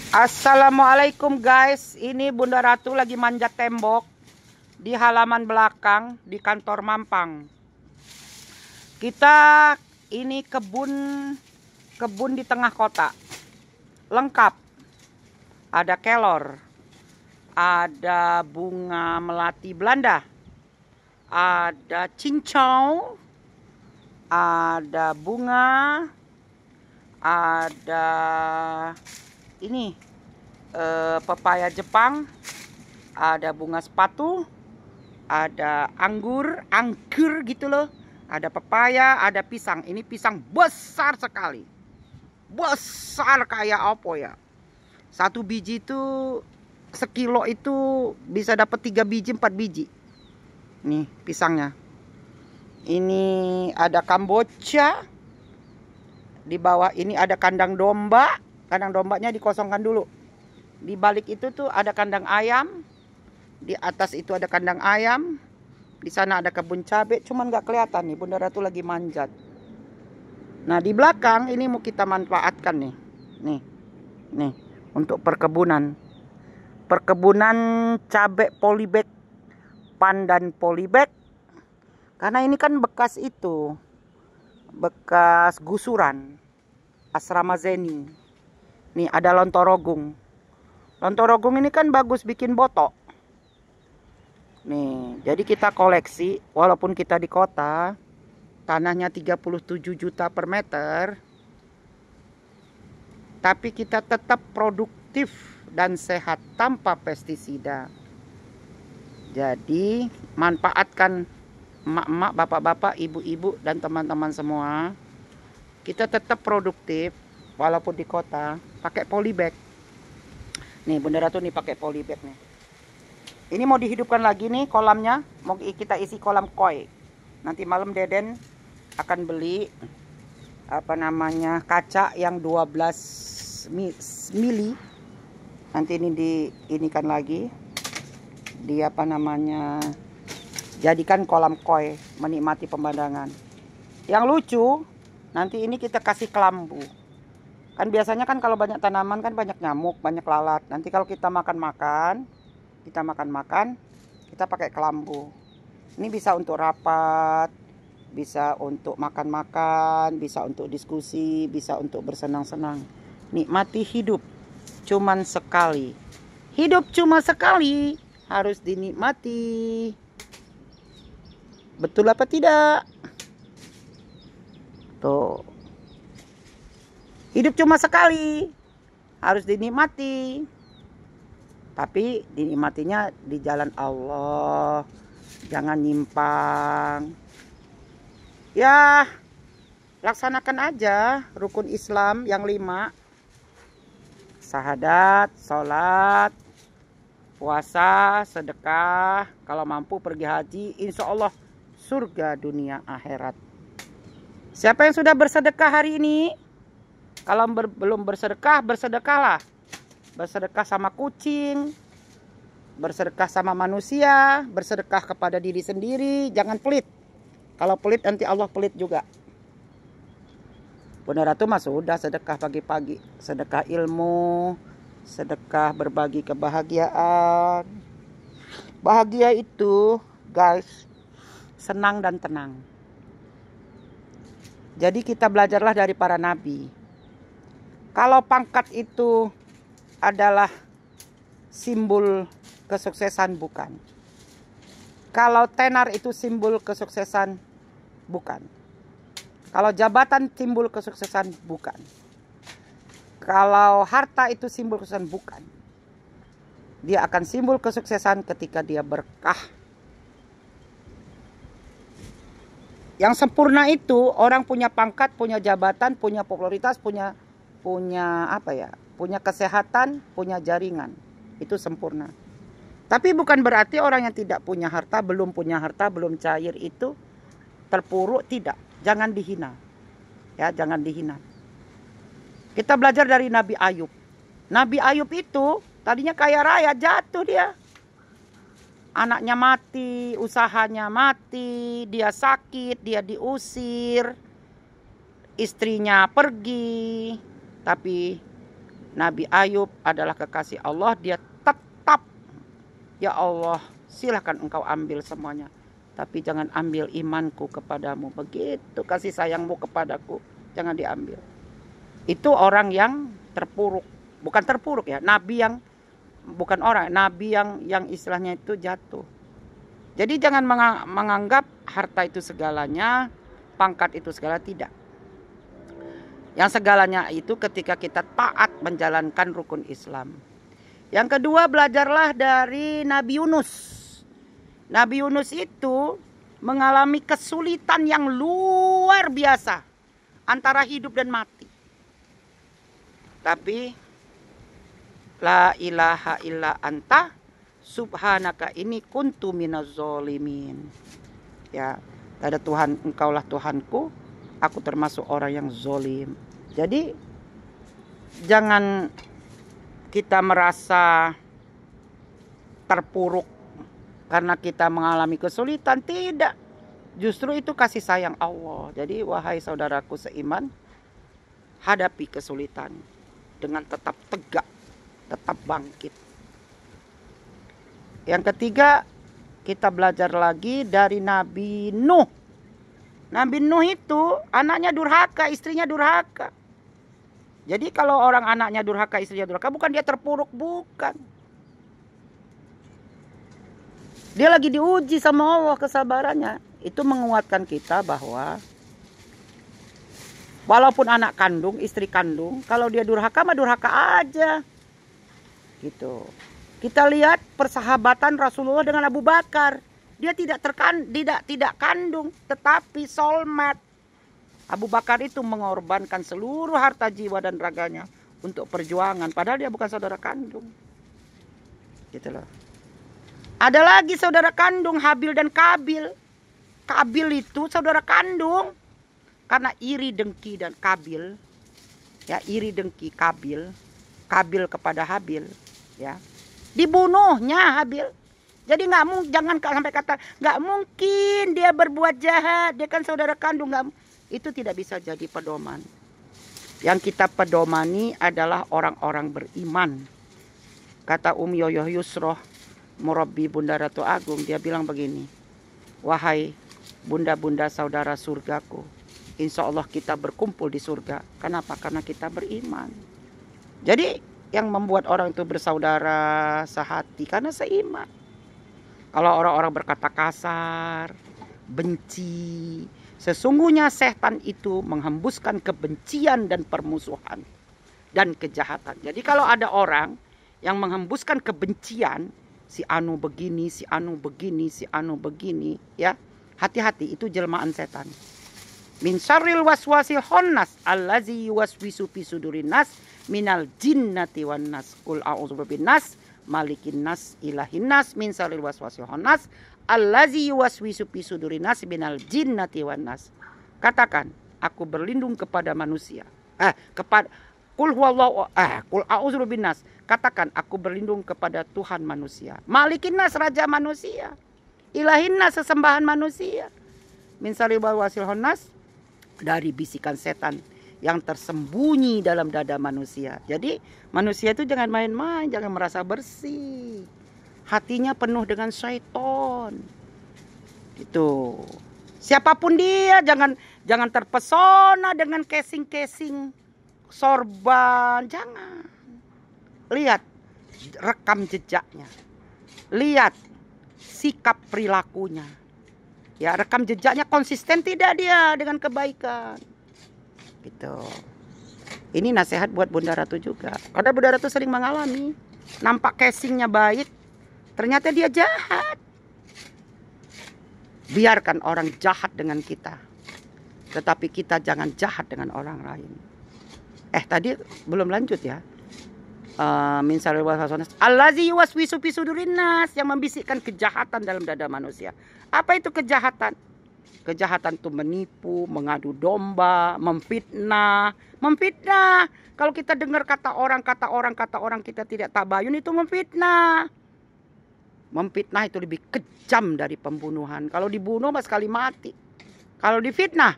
Assalamualaikum guys, ini Bunda Ratu lagi manjat tembok di halaman belakang di kantor Mampang. Kita ini kebun di tengah kota, lengkap. Ada kelor, ada bunga melati Belanda, ada cincau, ada bunga, ada ini pepaya Jepang, ada bunga sepatu, ada anggur gitu loh, ada pepaya, ada pisang. Ini pisang besar sekali, besar kayak apa ya, satu biji itu sekilo itu bisa dapat 3 biji 4 biji. Nih pisangnya. Ini ada kamboja, di bawah ini ada kandang domba. Kandang dombanya dikosongkan dulu. Di balik itu tuh ada kandang ayam. Di atas itu ada kandang ayam. Di sana ada kebun cabai, cuman nggak kelihatan nih. Bunda Ratu lagi manjat. Nah, di belakang ini mau kita manfaatkan nih. Nih, untuk perkebunan. Perkebunan cabai polybag, pandan polybag. Karena ini kan bekas itu. Bekas gusuran asrama Zeni. Nih ada lontorogung. Lontorogung ini kan bagus bikin botok. Nih, jadi kita koleksi walaupun kita di kota, tanahnya 37 juta per meter. Tapi kita tetap produktif dan sehat tanpa pestisida. Jadi, manfaatkan emak-emak, bapak-bapak, ibu-ibu dan teman-teman semua. Kita tetap produktif walaupun di kota, pakai polybag. Nih Bunda Ratu nih pakai polybag nih. Ini mau dihidupkan lagi nih kolamnya, mau kita isi kolam koi. Nanti malam Deden akan beli kaca yang 12 mili. Nanti ini diinikan lagi. Jadikan kolam koi, menikmati pemandangan. Yang lucu, nanti ini kita kasih kelambu. Kan biasanya kan kalau banyak tanaman kan banyak nyamuk, banyak lalat. Nanti kalau kita makan, kita pakai kelambu. Ini bisa untuk rapat, bisa untuk makan-makan, bisa untuk diskusi, bisa untuk bersenang-senang. Nikmati hidup cuman sekali. Hidup cuma sekali, harus dinikmati. Betul apa tidak? Tuh. Hidup cuma sekali, harus dinikmati. Tapi dinikmatinya di jalan Allah, jangan nyimpang. Ya, laksanakan aja rukun Islam yang 5. Syahadat, sholat, puasa, sedekah. Kalau mampu pergi haji, insya Allah surga dunia akhirat. Siapa yang sudah bersedekah hari ini? Kalau belum bersedekah, bersedekahlah. Bersedekah sama kucing, bersedekah sama manusia, bersedekah kepada diri sendiri. Jangan pelit. Kalau pelit nanti Allah pelit juga. Bunda Ratu mah sudah sedekah pagi-pagi. Sedekah ilmu, sedekah berbagi kebahagiaan. Bahagia itu, guys, senang dan tenang. Jadi kita belajarlah dari para nabi. Kalau pangkat itu adalah simbol kesuksesan, bukan. Kalau tenar itu simbol kesuksesan, bukan. Kalau jabatan simbol kesuksesan, bukan. Kalau harta itu simbol kesuksesan, bukan. Dia akan simbol kesuksesan ketika dia berkah. Yang sempurna itu orang punya pangkat, punya jabatan, punya popularitas, punya kesehatan, punya jaringan. Itu sempurna. Tapi bukan berarti orang yang tidak punya harta, belum punya harta, belum cair itu terpuruk, tidak. Jangan dihina. Ya, jangan dihina. Kita belajar dari Nabi Ayub. Nabi Ayub itu tadinya kaya raya, jatuh dia. Anaknya mati, usahanya mati, dia sakit, dia diusir, istrinya pergi. Tapi Nabi Ayub adalah kekasih Allah, dia tetap, ya Allah, silahkan engkau ambil semuanya, tapi jangan ambil imanku kepadamu. Begitu kasih sayangmu kepadaku, jangan diambil. Itu orang yang terpuruk, bukan terpuruk ya, nabi yang bukan orang, nabi yang istilahnya itu jatuh. Jadi jangan menganggap harta itu segalanya, pangkat itu segala, tidak. Yang segalanya itu ketika kita taat menjalankan rukun Islam. Yang kedua, belajarlah dari Nabi Yunus. Nabi Yunus itu mengalami kesulitan yang luar biasa antara hidup dan mati. Tapi la ilaha illa anta subhanaka ini kuntu minaz zalimin. Ya, ada Tuhan, engkaulah Tuhanku, aku termasuk orang yang zolim. Jadi jangan kita merasa terpuruk karena kita mengalami kesulitan. Tidak, justru itu kasih sayang Allah. Jadi wahai saudaraku seiman, hadapi kesulitan dengan tetap tegak, tetap bangkit. Yang ketiga, kita belajar lagi dari Nabi Nuh. Nabi Nuh itu anaknya durhaka, istrinya durhaka. Jadi kalau orang anaknya durhaka, istrinya durhaka, bukan dia terpuruk, bukan. Dia lagi diuji sama Allah kesabarannya. Itu menguatkan kita bahwa walaupun anak kandung, istri kandung, kalau dia durhaka mah durhaka aja. Gitu. Kita lihat persahabatan Rasulullah dengan Abu Bakar. Dia tidak kandung, tetapi soulmate. Abu Bakar itu mengorbankan seluruh harta jiwa dan raganya untuk perjuangan, padahal dia bukan saudara kandung. Gitu loh. Ada lagi saudara kandung, Habil dan Kabil. Kabil itu saudara kandung. Karena iri dengki dan Kabil, ya, iri dengki Kabil kepada Habil, ya, dibunuhnya Habil. Jadi jangan sampai kata nggak mungkin dia berbuat jahat, dia kan saudara kandung, nggak, itu tidak bisa jadi pedoman. Yang kita pedomani adalah orang-orang beriman. Kata Yoyoh Yusroh, murabbi Bunda Ratu Agung, dia bilang begini, wahai bunda-bunda saudara surgaku, insya Allah kita berkumpul di surga. Kenapa? Karena kita beriman. Jadi yang membuat orang itu bersaudara sehati karena seiman. Kalau orang-orang berkata kasar, benci, sesungguhnya setan itu menghembuskan kebencian dan permusuhan dan kejahatan. Jadi kalau ada orang yang menghembuskan kebencian, si anu begini, si anu begini, si anu begini, ya, hati-hati, itu jelmaan setan. Min syarril waswasil khannas allazi yuwaswisu fi sudurin nas minal jinnati wan nas. Qul a'udzu birabbin nas, malikin nas, ilahin nas, min syarril waswasil khannas allazi yuwaswisu fi sudurin nas minal jinnati wan nas. Katakan, aku berlindung kepada manusia. Kepada qul huwallahu qul a'udzu birabbin nas. Katakan, aku berlindung kepada Tuhan manusia. Malikin nas, raja manusia. Ilahin nas, sesembahan manusia. Min syarril waswasil khannas, dari bisikan setan yang tersembunyi dalam dada manusia. Jadi manusia itu jangan main-main, jangan merasa bersih. Hatinya penuh dengan syaitan. Gitu. Siapapun dia, jangan terpesona dengan casing-casing sorban, jangan. Lihat rekam jejaknya. Lihat sikap perilakunya. Ya, rekam jejaknya konsisten tidak dia dengan kebaikan. Gitu. Ini nasihat buat Bunda Ratu juga. Karena Bunda Ratu sering mengalami. Nampak casingnya baik, ternyata dia jahat. Biarkan orang jahat dengan kita, tetapi kita jangan jahat dengan orang lain. Tadi belum lanjut ya. Min syarril waswasil allazi yuwaswisu fi sudurin nas, yang membisikkan kejahatan dalam dada manusia. Apa itu kejahatan? Kejahatan itu menipu, mengadu domba, memfitnah. Memfitnah. Kalau kita dengar kata orang kita tidak tabayun, itu memfitnah. Memfitnah itu lebih kejam dari pembunuhan. Kalau dibunuh mas sekali mati. Kalau difitnah,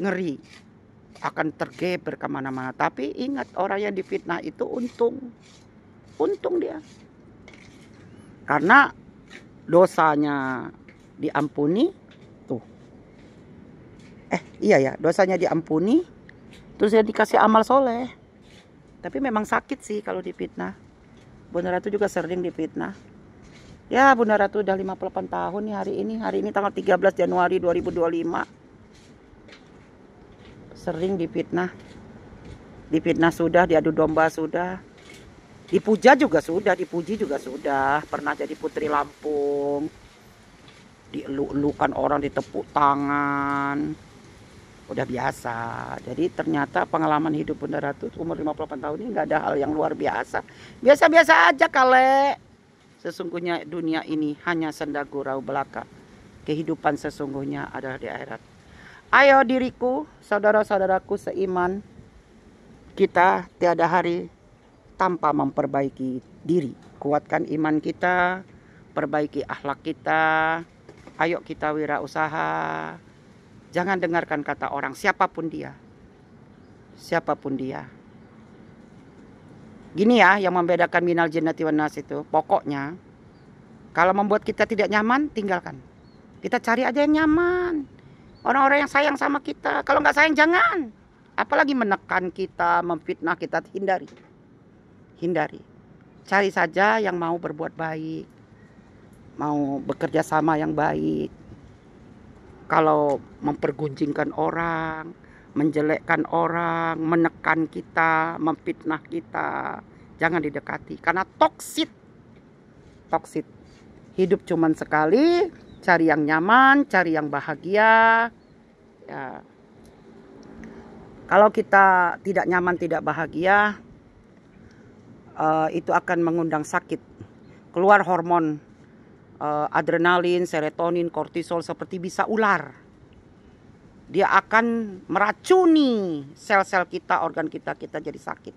ngeri. akan tergeber kemana-mana. Tapi ingat, orang yang difitnah itu untung dia, karena dosanya diampuni tuh. Iya ya, dosanya diampuni, terus dia dikasih amal soleh. Tapi memang sakit sih kalau difitnah. Bunda Ratu juga sering difitnah. Ya, Bunda Ratu udah 58 tahun nih hari ini. Hari ini tanggal 13 Januari 2025. Sering difitnah. Difitnah sudah, diadu domba sudah. Dipuja juga sudah, dipuji juga sudah. Pernah jadi putri Lampung. Dielu-elukan orang, ditepuk tangan. Udah biasa. Jadi ternyata pengalaman hidup Bunda Ratu umur 58 tahun ini nggak ada hal yang luar biasa. Biasa-biasa aja kale. Sesungguhnya dunia ini hanya senda gurau belaka. Kehidupan sesungguhnya adalah di akhirat. Ayo diriku, saudara-saudaraku seiman, kita tiada hari tanpa memperbaiki diri. Kuatkan iman kita, perbaiki akhlak kita. Ayo kita wirausaha. Jangan dengarkan kata orang, siapapun dia. Siapapun dia. Gini ya, yang membedakan minal jinnati wan nas itu, pokoknya kalau membuat kita tidak nyaman, tinggalkan. Kita cari aja yang nyaman. Orang-orang yang sayang sama kita. Kalau nggak sayang, jangan. Apalagi menekan kita, memfitnah kita, hindari. Hindari. Cari saja yang mau berbuat baik, mau bekerja sama yang baik. Kalau mempergunjingkan orang, menjelekkan orang, menekan kita, memfitnah kita, jangan didekati karena toksit. Toksit. Hidup cuman sekali, cari yang nyaman, cari yang bahagia. Ya. Kalau kita tidak nyaman, tidak bahagia, itu akan mengundang sakit. Keluar hormon adrenalin, serotonin, kortisol seperti bisa ular. Dia akan meracuni sel-sel kita, organ kita jadi sakit.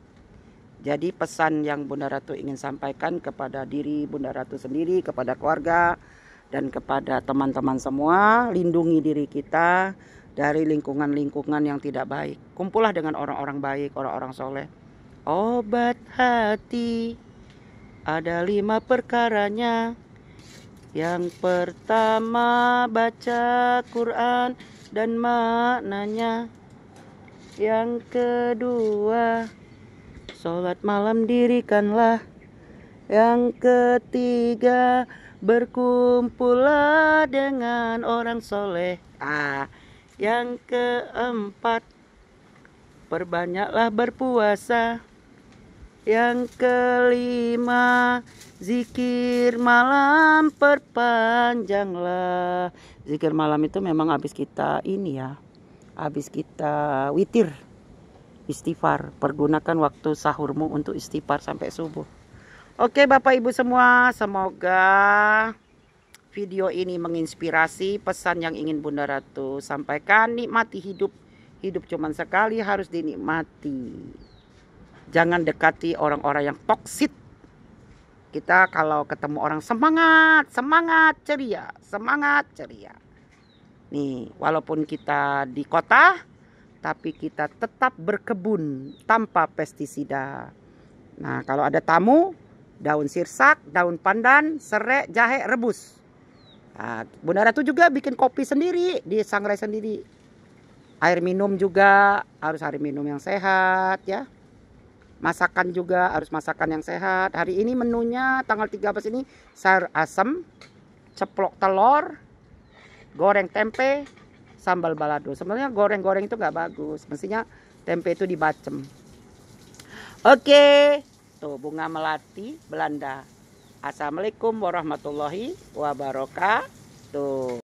Jadi pesan yang Bunda Ratu ingin sampaikan kepada diri Bunda Ratu sendiri, kepada keluarga, dan kepada teman-teman semua, lindungi diri kita dari lingkungan-lingkungan yang tidak baik. Kumpullah dengan orang-orang baik, orang-orang soleh. Obat hati ada 5 perkaranya. Yang pertama baca Quran dan maknanya. Yang kedua sholat malam dirikanlah. Yang ketiga berkumpullah dengan orang soleh. Yang keempat perbanyaklah berpuasa. Yang kelima zikir malam perpanjanglah. Zikir malam itu memang habis kita habis kita witir, istighfar. Pergunakan waktu sahurmu untuk istighfar sampai subuh. Oke Bapak Ibu semua, semoga video ini menginspirasi pesan yang ingin Bunda Ratu sampaikan. Nikmati hidup. Hidup cuma sekali, harus dinikmati. Jangan dekati orang-orang yang toksit. Kita kalau ketemu orang semangat ceria. Nih, walaupun kita di kota, tapi kita tetap berkebun tanpa pestisida. Nah, kalau ada tamu, daun sirsak, daun pandan, serai, jahe, rebus. Nah, Bunda Ratu juga bikin kopi sendiri, disangrai sendiri. Air minum juga harus air minum yang sehat ya. Masakan juga harus masakan yang sehat. Hari ini menunya tanggal 13 ini sayur asam, ceplok telur, goreng tempe, sambal balado. Sebenarnya goreng-goreng itu nggak bagus. Mestinya tempe itu dibacem. Oke, tuh bunga melati Belanda. Assalamualaikum warahmatullahi wabarakatuh.